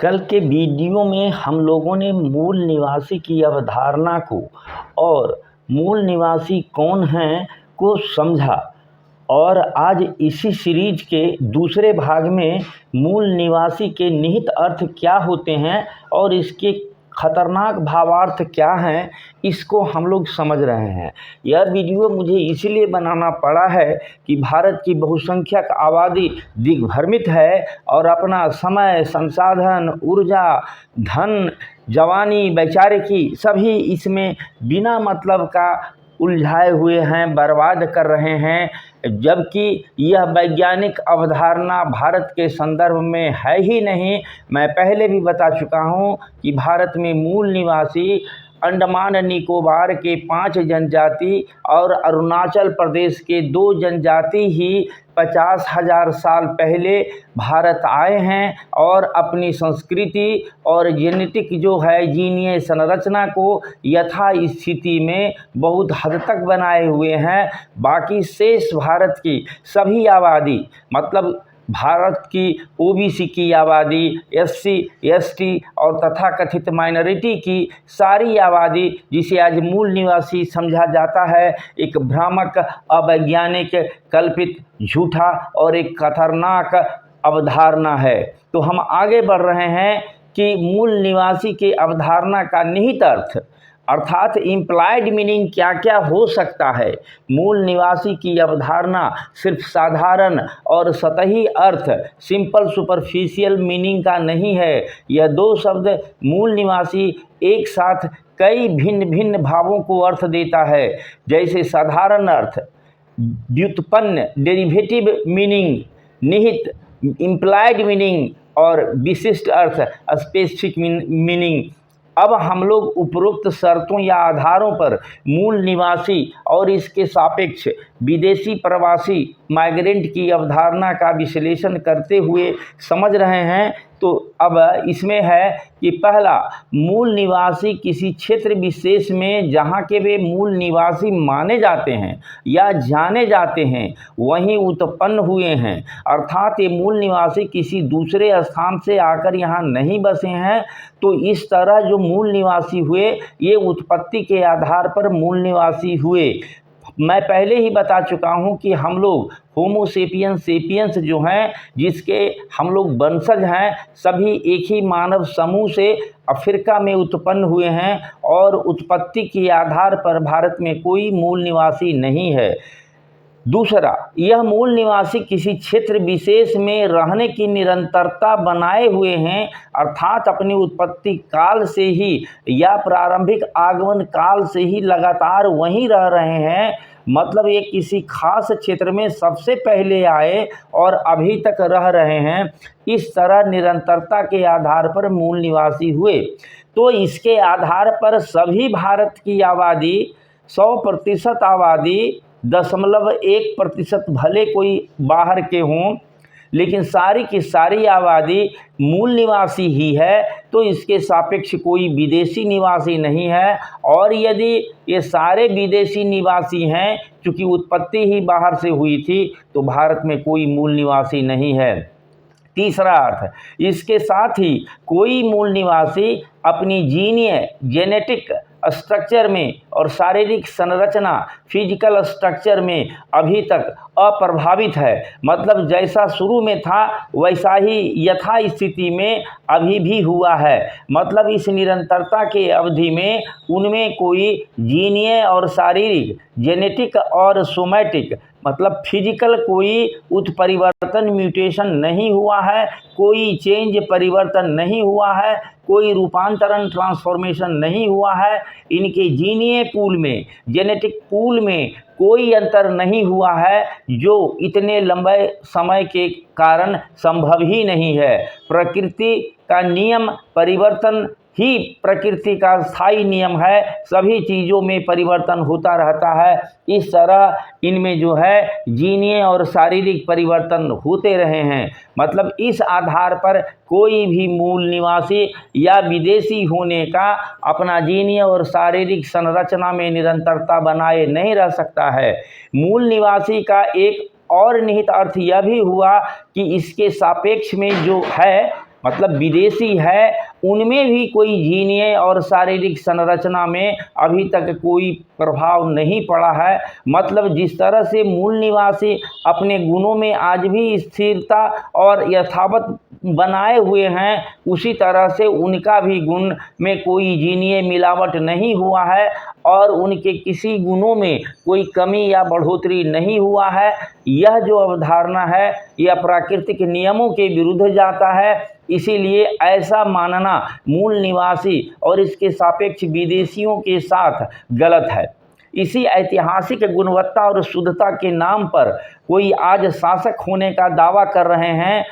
कल के वीडियो में हम लोगों ने मूल निवासी की अवधारणा को और मूल निवासी कौन हैं को समझा और आज इसी सीरीज के दूसरे भाग में मूल निवासी के निहित अर्थ क्या होते हैं और इसके खतरनाक भावार्थ क्या हैं, इसको हम लोग समझ रहे हैं। यह वीडियो मुझे इसलिए बनाना पड़ा है कि भारत की बहुसंख्यक आबादी दिग्भ्रमित है और अपना समय, संसाधन, ऊर्जा, धन, जवानी, वैचारिकी सभी इसमें बिना मतलब का उलझाए हुए हैं, बर्बाद कर रहे हैं, जबकि यह वैज्ञानिक अवधारणा भारत के संदर्भ में है ही नहीं। मैं पहले भी बता चुका हूँ कि भारत में मूल निवासी अंडमान निकोबार के 5 जनजाति और अरुणाचल प्रदेश के 2 जनजाति ही 50,000 साल पहले भारत आए हैं और अपनी संस्कृति और जेनेटिक जो है जीनीय संरचना को यथा स्थिति में बहुत हद तक बनाए हुए हैं। बाकी शेष भारत की सभी आबादी, मतलब भारत की ओबीसी की आबादी, एससी, एसटी और तथाकथित माइनॉरिटी की सारी आबादी, जिसे आज मूल निवासी समझा जाता है, एक भ्रामक, अवैज्ञानिक, कल्पित, झूठा और एक खतरनाक अवधारणा है। तो हम आगे बढ़ रहे हैं कि मूल निवासी के अवधारणा का निहित अर्थ अर्थात इम्प्लाइड मीनिंग क्या क्या हो सकता है। मूल निवासी की अवधारणा सिर्फ साधारण और सतही अर्थ, सिंपल सुपरफिशियल मीनिंग का नहीं है। यह 2 शब्द मूल निवासी एक साथ कई भिन्न भिन्न भावों को अर्थ देता है, जैसे साधारण अर्थ, व्युत्पन्न डेरिवेटिव मीनिंग, निहित इम्प्लाइड मीनिंग और विशिष्ट अर्थ स्पेसिफिक मीनिंग। अब हम लोग उपरोक्त शर्तों या आधारों पर मूल निवासी और इसके सापेक्ष विदेशी प्रवासी माइग्रेंट की अवधारणा का विश्लेषण करते हुए समझ रहे हैं। तो अब इसमें है कि पहला, मूल निवासी किसी क्षेत्र विशेष में जहाँ के वे मूल निवासी माने जाते हैं या जाने जाते हैं वहीं उत्पन्न हुए हैं, अर्थात ये मूल निवासी किसी दूसरे स्थान से आकर यहाँ नहीं बसे हैं। तो इस तरह जो मूल निवासी हुए ये उत्पत्ति के आधार पर मूल निवासी हुए। मैं पहले ही बता चुका हूँ कि हम लोग होमो सेपियंस जो हैं, जिसके हम लोग वंशज हैं, सभी एक ही मानव समूह से अफ्रीका में उत्पन्न हुए हैं और उत्पत्ति के आधार पर भारत में कोई मूल निवासी नहीं है। दूसरा, यह मूल निवासी किसी क्षेत्र विशेष में रहने की निरंतरता बनाए हुए हैं, अर्थात अपनी उत्पत्ति काल से ही या प्रारंभिक आगमन काल से ही लगातार वहीं रह रहे हैं। मतलब ये किसी खास क्षेत्र में सबसे पहले आए और अभी तक रह रहे हैं। इस तरह निरंतरता के आधार पर मूल निवासी हुए। तो इसके आधार पर सभी भारत की आबादी 100% आबादी 0.1% भले कोई बाहर के हों, लेकिन सारी की सारी आबादी मूल निवासी ही है। तो इसके सापेक्ष कोई विदेशी निवासी नहीं है। और यदि ये सारे विदेशी निवासी हैं, चूँकि उत्पत्ति ही बाहर से हुई थी, तो भारत में कोई मूल निवासी नहीं है। तीसरा अर्थ, इसके साथ ही कोई मूल निवासी अपनी जीनीय जेनेटिक स्ट्रक्चर में और शारीरिक संरचना फिजिकल स्ट्रक्चर में अभी तक अप्रभावित है। मतलब जैसा शुरू में था वैसा ही यथा स्थिति में अभी भी हुआ है। मतलब इस निरंतरता के अवधि में उनमें कोई जीनीय और शारीरिक, जेनेटिक और सोमैटिक मतलब फिजिकल कोई उत्परिवर्तन म्यूटेशन नहीं हुआ है, कोई चेंज परिवर्तन नहीं हुआ है, कोई रूपांतरण ट्रांसफॉर्मेशन नहीं हुआ है। इनके जीनीय पूल में, जेनेटिक पूल में कोई अंतर नहीं हुआ है, जो इतने लंबे समय के कारण संभव ही नहीं है। प्रकृति का नियम परिवर्तन ही प्रकृति का स्थायी नियम है, सभी चीज़ों में परिवर्तन होता रहता है। इस तरह इनमें जो है जीनीय और शारीरिक परिवर्तन होते रहे हैं। मतलब इस आधार पर कोई भी मूल निवासी या विदेशी होने का अपना जीनीय और शारीरिक संरचना में निरंतरता बनाए नहीं रह सकता है। मूल निवासी का एक और निहित अर्थ यह भी हुआ कि इसके सापेक्ष में जो है मतलब विदेशी है, उनमें भी कोई जीनीय और शारीरिक संरचना में अभी तक कोई प्रभाव नहीं पड़ा है। मतलब जिस तरह से मूल निवासी अपने गुणों में आज भी स्थिरता और यथावत बनाए हुए हैं, उसी तरह से उनका भी गुण में कोई जीनीय मिलावट नहीं हुआ है और उनके किसी गुणों में कोई कमी या बढ़ोतरी नहीं हुआ है। यह जो अवधारणा है यह प्राकृतिक नियमों के विरुद्ध जाता है। इसीलिए ऐसा मानना मूल निवासी और इसके सापेक्ष विदेशियों के साथ गलत है। इसी ऐतिहासिक गुणवत्ता और शुद्धता के नाम पर कोई आज शासक होने का दावा कर रहे हैं,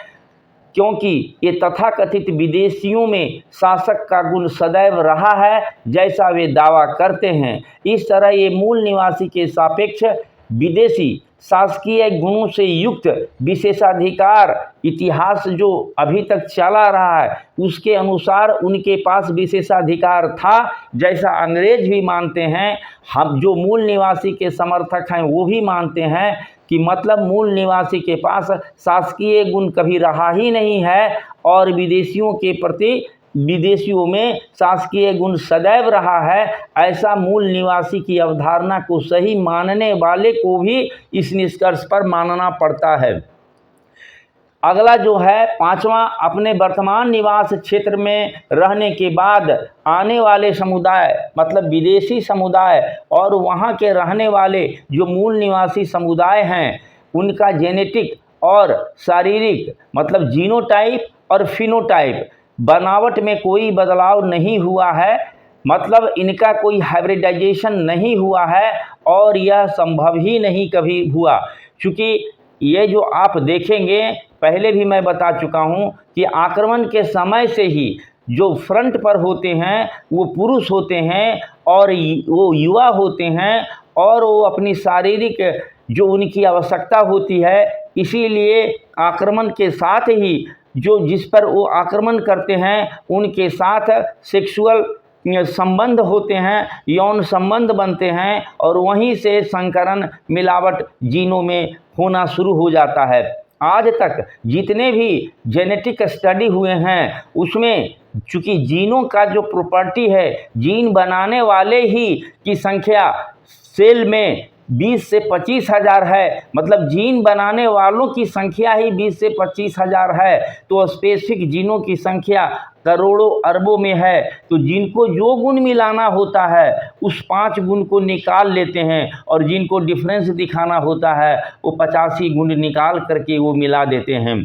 क्योंकि ये तथाकथित विदेशियों में शासक का गुण सदैव रहा है जैसा वे दावा करते हैं। इस तरह ये मूल निवासी के सापेक्ष विदेशी शासकीय गुणों से युक्त विशेषाधिकार इतिहास जो अभी तक चला रहा है उसके अनुसार उनके पास विशेषाधिकार था, जैसा अंग्रेज भी मानते हैं। हम जो मूल निवासी के समर्थक हैं वो भी मानते हैं कि मतलब मूल निवासी के पास शासकीय गुण कभी रहा ही नहीं है और विदेशियों के प्रति विदेशियों में शासकीय गुण सदैव रहा है। ऐसा मूल निवासी की अवधारणा को सही मानने वाले को भी इस निष्कर्ष पर मानना पड़ता है। अगला जो है पांचवा, अपने वर्तमान निवास क्षेत्र में रहने के बाद आने वाले समुदाय मतलब विदेशी समुदाय और वहाँ के रहने वाले जो मूल निवासी समुदाय हैं उनका जेनेटिक और शारीरिक मतलब जीनोटाइप और फिनोटाइप बनावट में कोई बदलाव नहीं हुआ है। मतलब इनका कोई हाइब्रिडाइजेशन नहीं हुआ है और यह संभव ही नहीं कभी हुआ, क्योंकि ये जो आप देखेंगे पहले भी मैं बता चुका हूँ कि आक्रमण के समय से ही जो फ्रंट पर होते हैं वो पुरुष होते हैं और वो युवा होते हैं और वो अपनी शारीरिक जो उनकी आवश्यकता होती है, इसीलिए आक्रमण के साथ ही जो जिस पर वो आक्रमण करते हैं उनके साथ सेक्सुअल संबंध होते हैं, यौन संबंध बनते हैं और वहीं से संकरण मिलावट जीनों में होना शुरू हो जाता है। आज तक जितने भी जेनेटिक स्टडी हुए हैं उसमें चूँकि जीनों का जो प्रॉपर्टी है, जीन बनाने वाले ही की संख्या सेल में 20 से 25 हज़ार है। मतलब जीन बनाने वालों की संख्या ही 20 से 25 हज़ार है, तो स्पेसिफिक जीनों की संख्या करोड़ों अरबों में है। तो जिनको जो गुण मिलाना होता है उस 5 गुण को निकाल लेते हैं और जिनको डिफरेंस दिखाना होता है वो 85 गुण निकाल करके वो मिला देते हैं।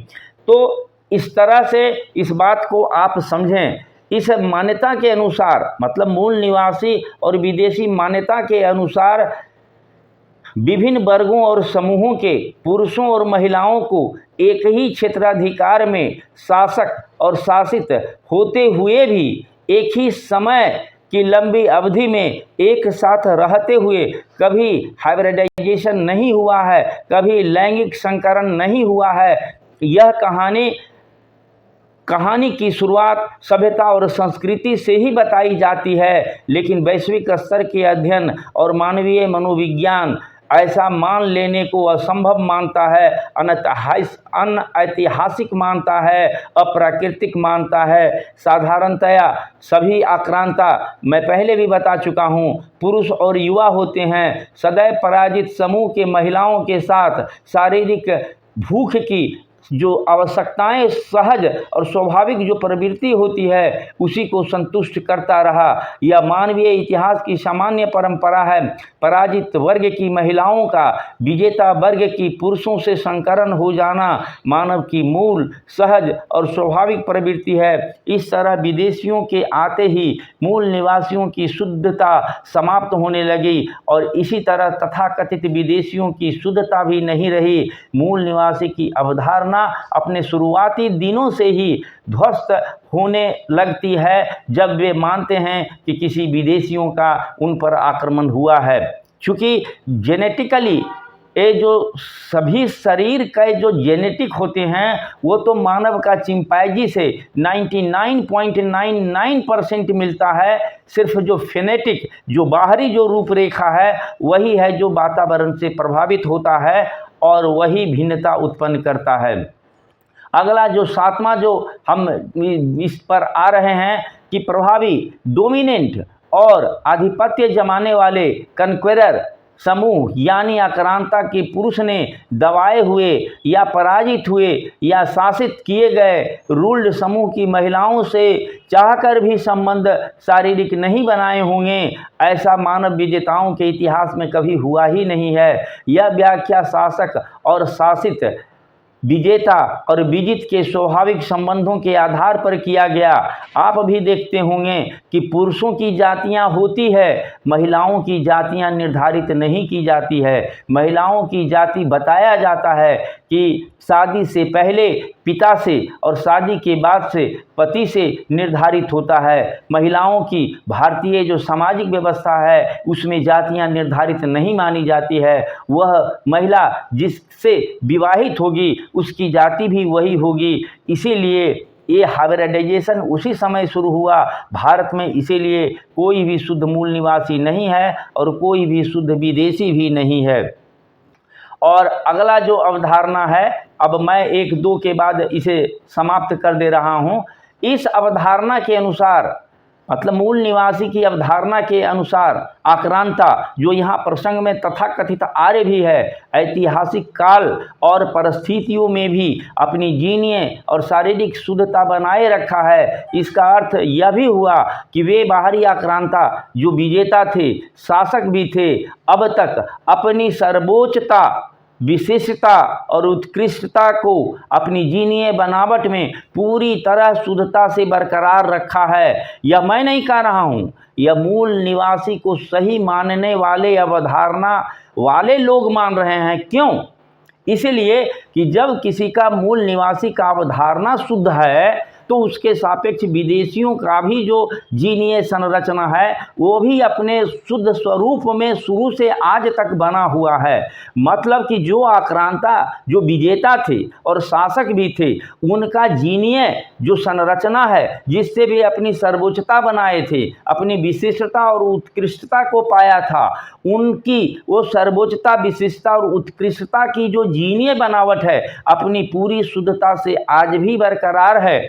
तो इस तरह से इस बात को आप समझें। इस मान्यता के अनुसार मतलब मूल निवासी और विदेशी मान्यता के अनुसार विभिन्न वर्गों और समूहों के पुरुषों और महिलाओं को एक ही क्षेत्राधिकार में शासक और शासित होते हुए भी एक ही समय की लंबी अवधि में एक साथ रहते हुए कभी हाइब्रिडाइजेशन नहीं हुआ है, कभी लैंगिक संकरण नहीं हुआ है। यह कहानी की शुरुआत सभ्यता और संस्कृति से ही बताई जाती है, लेकिन वैश्विक स्तर के अध्ययन और मानवीय मनोविज्ञान ऐसा मान लेने को असंभव मानता है, अनऐतिहासिक मानता है, अप्राकृतिक मानता है। साधारणतया सभी आक्रांता मैं पहले भी बता चुका हूँ पुरुष और युवा होते हैं। सदैव पराजित समूह के महिलाओं के साथ शारीरिक भूख की जो आवश्यकताएं सहज और स्वाभाविक जो प्रवृत्ति होती है उसी को संतुष्ट करता रहा। यह मानवीय इतिहास की सामान्य परंपरा है। पराजित वर्ग की महिलाओं का विजेता वर्ग की पुरुषों से संकरण हो जाना मानव की मूल सहज और स्वाभाविक प्रवृत्ति है। इस तरह विदेशियों के आते ही मूल निवासियों की शुद्धता समाप्त होने लगी और इसी तरह तथाकथित विदेशियों की शुद्धता भी नहीं रही। मूल निवासी की अवधारणा अपने शुरुआती दिनों से ही ध्वस्त होने लगती है जब वे मानते हैं कि किसी विदेशियों का उन पर आक्रमण हुआ है। चूँकि जेनेटिकली ये जो सभी शरीर के जो जेनेटिक होते हैं वो तो मानव का चिंपैंजी से 99.99% मिलता है। सिर्फ जो फेनेटिक जो बाहरी जो रूपरेखा है वही है जो वातावरण से प्रभावित होता है और वही भिन्नता उत्पन्न करता है। अगला जो सातवां जो हम इस पर आ रहे हैं कि प्रभावी डोमिनेंट और आधिपत्य जमाने वाले कन्क्वेरर समूह यानी आक्रांता के पुरुष ने दबाए हुए या पराजित हुए या शासित किए गए रूल्ड समूह की महिलाओं से चाहकर भी संबंध शारीरिक नहीं बनाए होंगे, ऐसा मानव विजेताओं के इतिहास में कभी हुआ ही नहीं है। यह व्याख्या शासक और शासित, विजेता और विजित के स्वाभाविक संबंधों के आधार पर किया गया। आप भी देखते होंगे कि पुरुषों की जातियां होती है, महिलाओं की जातियां निर्धारित नहीं की जाती है। महिलाओं की जाति बताया जाता है कि शादी से पहले पिता से और शादी के बाद से पति से निर्धारित होता है। महिलाओं की भारतीय जो सामाजिक व्यवस्था है उसमें जातियां निर्धारित नहीं मानी जाती है। वह महिला जिससे विवाहित होगी उसकी जाति भी वही होगी। इसीलिए ये हाइब्रिडाइजेशन उसी समय शुरू हुआ भारत में। इसीलिए कोई भी शुद्ध मूल निवासी नहीं है और कोई भी शुद्ध विदेशी भी नहीं है। और अगला जो अवधारणा है, अब मैं एक दो के बाद इसे समाप्त कर दे रहा हूँ। इस अवधारणा के अनुसार, मतलब मूल निवासी की अवधारणा के अनुसार, आक्रांता जो यहाँ प्रसंग में तथाकथित आर्य भी है, ऐतिहासिक काल और परिस्थितियों में भी अपनी जीनीय और शारीरिक शुद्धता बनाए रखा है। इसका अर्थ यह भी हुआ कि वे बाहरी आक्रांता जो विजेता थे, शासक भी थे, अब तक अपनी सर्वोच्चता, विशेषता और उत्कृष्टता को अपनी जीनीय बनावट में पूरी तरह शुद्धता से बरकरार रखा है। यह मैं नहीं कह रहा हूँ, यह मूल निवासी को सही मानने वाले अवधारणा वाले लोग मान रहे हैं। क्यों? इसलिए कि जब किसी का मूल निवासी का अवधारणा शुद्ध है तो उसके सापेक्ष विदेशियों का भी जो जीनीय संरचना है वो भी अपने शुद्ध स्वरूप में शुरू से आज तक बना हुआ है। मतलब कि जो आक्रांता, जो विजेता थे और शासक भी थे, उनका जीनीय जो संरचना है जिससे भी अपनी सर्वोच्चता बनाए थे, अपनी विशिष्टता और उत्कृष्टता को पाया था, उनकी वो सर्वोच्चता, विशिष्टता और उत्कृष्टता की जो जीनीय बनावट है अपनी पूरी शुद्धता से आज भी बरकरार है।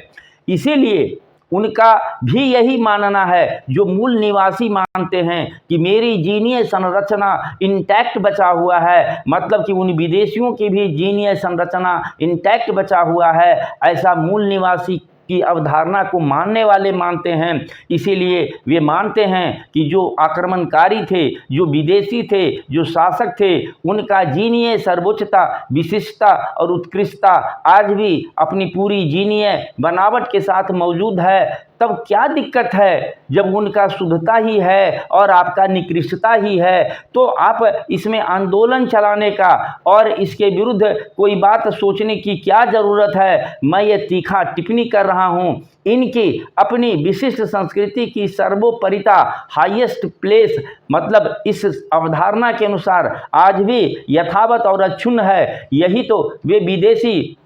इसीलिए उनका भी यही मानना है जो मूल निवासी मानते हैं कि मेरी जीनीय संरचना इंटैक्ट बचा हुआ है। मतलब कि उन विदेशियों की भी जीनीय संरचना इंटैक्ट बचा हुआ है, ऐसा मूल निवासी की अवधारणा को मानने वाले मानते हैं। इसीलिए वे मानते हैं कि जो आक्रमणकारी थे, जो विदेशी थे, जो शासक थे, उनका जीनीय सर्वोच्चता, विशिष्टता और उत्कृष्टता आज भी अपनी पूरी जीनीय बनावट के साथ मौजूद है। तब क्या दिक्कत है जब उनका शुद्धता ही है और आपका निकृष्टता ही है? तो आप इसमें आंदोलन चलाने का और इसके विरुद्ध कोई बात सोचने की क्या ज़रूरत है? मैं ये तीखा टिप्पणी कर रहा हूँ। इनकी अपनी विशिष्ट संस्कृति की सर्वोपरिता, हाईएस्ट प्लेस, मतलब इस अवधारणा के अनुसार आज भी यथावत और अक्षुण्ण है। यही तो वे विदेशी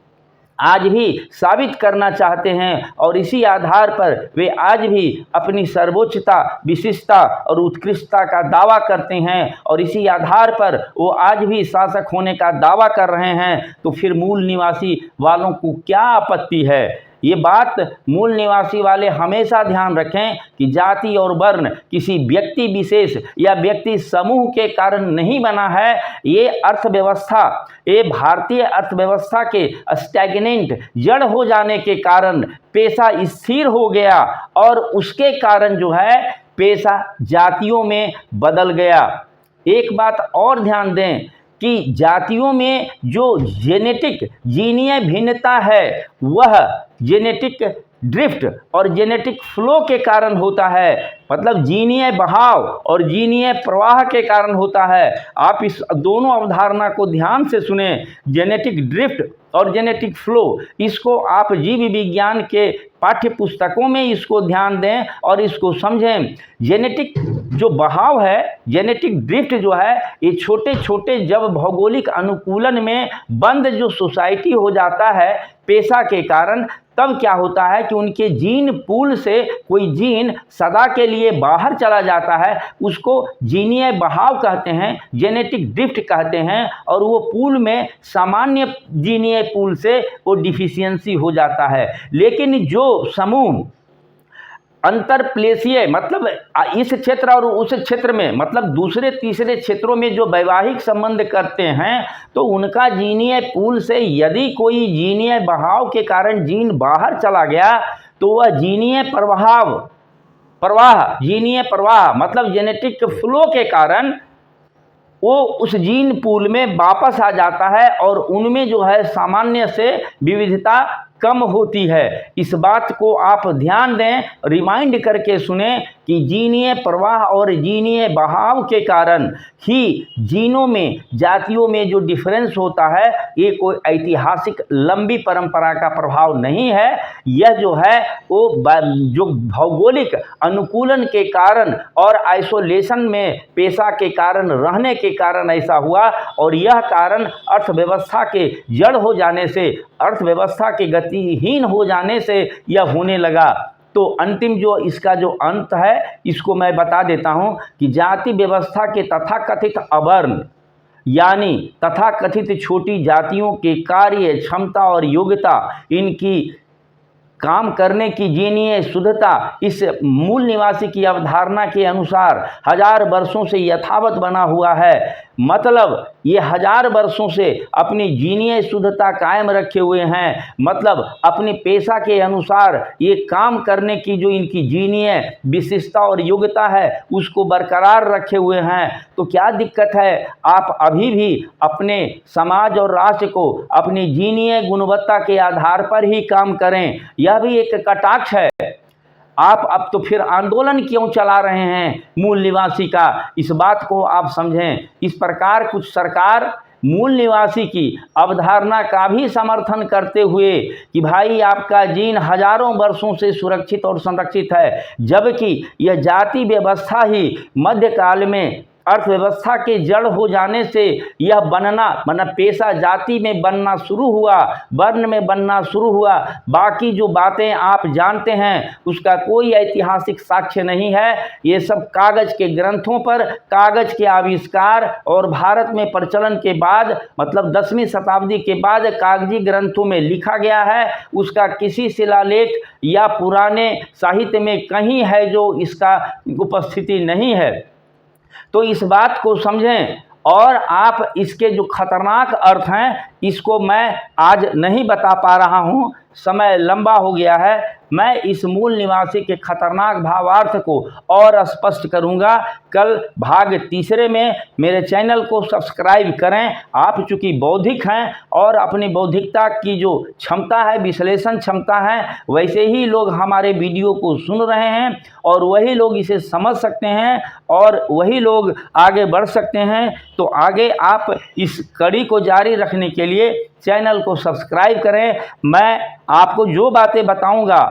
आज भी साबित करना चाहते हैं और इसी आधार पर वे आज भी अपनी सर्वोच्चता, विशिष्टता और उत्कृष्टता का दावा करते हैं और इसी आधार पर वो आज भी शासक होने का दावा कर रहे हैं। तो फिर मूल निवासी वालों को क्या आपत्ति है? ये बात मूल निवासी वाले हमेशा ध्यान रखें कि जाति और वर्ण किसी व्यक्ति विशेष या व्यक्ति समूह के कारण नहीं बना है। ये अर्थव्यवस्था, ये भारतीय अर्थव्यवस्था के स्टैग्नेंट, जड़ हो जाने के कारण पेशा स्थिर हो गया और उसके कारण जो है पेशा जातियों में बदल गया। एक बात और ध्यान दें कि जातियों में जो जेनेटिक, जीनीय भिन्नता है वह जेनेटिक ड्रिफ्ट और जेनेटिक फ्लो के कारण होता है। मतलब जीनीय बहाव और जीनीय प्रवाह के कारण होता है। आप इस दोनों अवधारणा को ध्यान से सुने, जेनेटिक ड्रिफ्ट और जेनेटिक फ्लो। इसको आप जीव विज्ञान के पाठ्य पुस्तकों में इसको ध्यान दें और इसको समझें। जेनेटिक जो बहाव है, जेनेटिक ड्रिफ्ट जो है, ये छोटे छोटे जब भौगोलिक अनुकूलन में बंद जो सोसाइटी हो जाता है पेशा के कारण, तब क्या होता है कि उनके जीन पूल से कोई जीन सदा के लिए बाहर चला जाता है, उसको जीनीय बहाव कहते हैं, जेनेटिक ड्रिफ्ट कहते हैं, और वो पूल में सामान्य जीनीय पूल से वो डिफिशियंसी हो जाता है। लेकिन जो समूह अंतरप्लेशीय मतलब इस क्षेत्र और उस क्षेत्र में मतलब दूसरे तीसरे क्षेत्रों में जो वैवाहिक संबंध करते हैं, तो उनका जीनीय पूल से यदि कोई जीनीय बहाव के कारण जीन बाहर चला गया, तो वह जीनीय प्रवाह मतलब जेनेटिक फ्लो के कारण वो उस जीन पूल में वापस आ जाता है और उनमें जो है सामान्य से विविधता कम होती है। इस बात को आप ध्यान दें, रिमाइंड करके सुने कि जीनीय प्रवाह और जीनीय बहाव के कारण ही जीनों में जातियों में जो डिफरेंस होता है, ये कोई ऐतिहासिक लंबी परंपरा का प्रभाव नहीं है। यह जो है वो जो भौगोलिक अनुकूलन के कारण और आइसोलेशन में पेशा के कारण रहने के कारण ऐसा हुआ, और यह कारण अर्थव्यवस्था के जड़ हो जाने से, अर्थव्यवस्था के गतिहीन हो जाने से यह होने लगा। तो अंतिम जो इसका जो अंत है, इसको मैं बता देता हूं कि जाति व्यवस्था के तथाकथित अवर्ण यानी तथाकथित छोटी जातियों के कार्य क्षमता और योग्यता, इनकी काम करने की जीनीय शुद्धता इस मूल निवासी की अवधारणा के अनुसार 1000 वर्षों से यथावत बना हुआ है। मतलब ये 1000 वर्षों से अपनी जीनीय शुद्धता कायम रखे हुए हैं, मतलब अपने पेशा के अनुसार ये काम करने की जो इनकी जीनीय विशिष्टता और योग्यता है उसको बरकरार रखे हुए हैं। तो क्या दिक्कत है, आप अभी भी अपने समाज और राष्ट्र को अपनी जीनीय गुणवत्ता के आधार पर ही काम करें। यह भी एक कटाक्ष है। आप अब तो फिर आंदोलन क्यों चला रहे हैं मूल निवासी का, इस बात को आप समझें। इस प्रकार कुछ सरकार मूल निवासी की अवधारणा का भी समर्थन करते हुए कि भाई आपका जीन हजारों वर्षों से सुरक्षित और संरक्षित है, जबकि यह जाति व्यवस्था ही मध्यकाल में अर्थव्यवस्था के जड़ हो जाने से यह बनना मतलब पेशा जाति में बनना शुरू हुआ, वर्ण में बनना शुरू हुआ। बाकी जो बातें आप जानते हैं उसका कोई ऐतिहासिक साक्ष्य नहीं है। ये सब कागज के ग्रंथों पर, कागज के आविष्कार और भारत में प्रचलन के बाद मतलब 10वीं शताब्दी के बाद कागजी ग्रंथों में लिखा गया है। उसका किसी शिलालेख या पुराने साहित्य में कहीं है जो इसका उपस्थिति नहीं है। तो इस बात को समझें, और आप इसके जो खतरनाक अर्थ हैं इसको मैं आज नहीं बता पा रहा हूं, समय लंबा हो गया है। मैं इस मूल निवासी के खतरनाक भावार्थ को और स्पष्ट करूंगा कल भाग तीसरे में। मेरे चैनल को सब्सक्राइब करें। आप चूंकि बौद्धिक हैं और अपनी बौद्धिकता की जो क्षमता है, विश्लेषण क्षमता है, वैसे ही लोग हमारे वीडियो को सुन रहे हैं और वही लोग इसे समझ सकते हैं और वही लोग आगे बढ़ सकते हैं। तो आगे आप इस कड़ी को जारी रखने के लिए चैनल को सब्सक्राइब करें। मैं आपको जो बातें बताऊंगा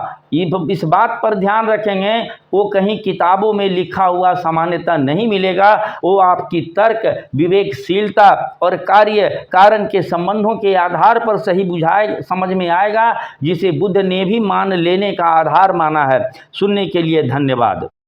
इस बात पर ध्यान रखेंगे, वो कहीं किताबों में लिखा हुआ सामान्यतः नहीं मिलेगा। वो आपकी तर्क, विवेकशीलता और कार्य कारण के संबंधों के आधार पर सही समझ में आएगा, जिसे बुद्ध ने भी मान लेने का आधार माना है। सुनने के लिए धन्यवाद।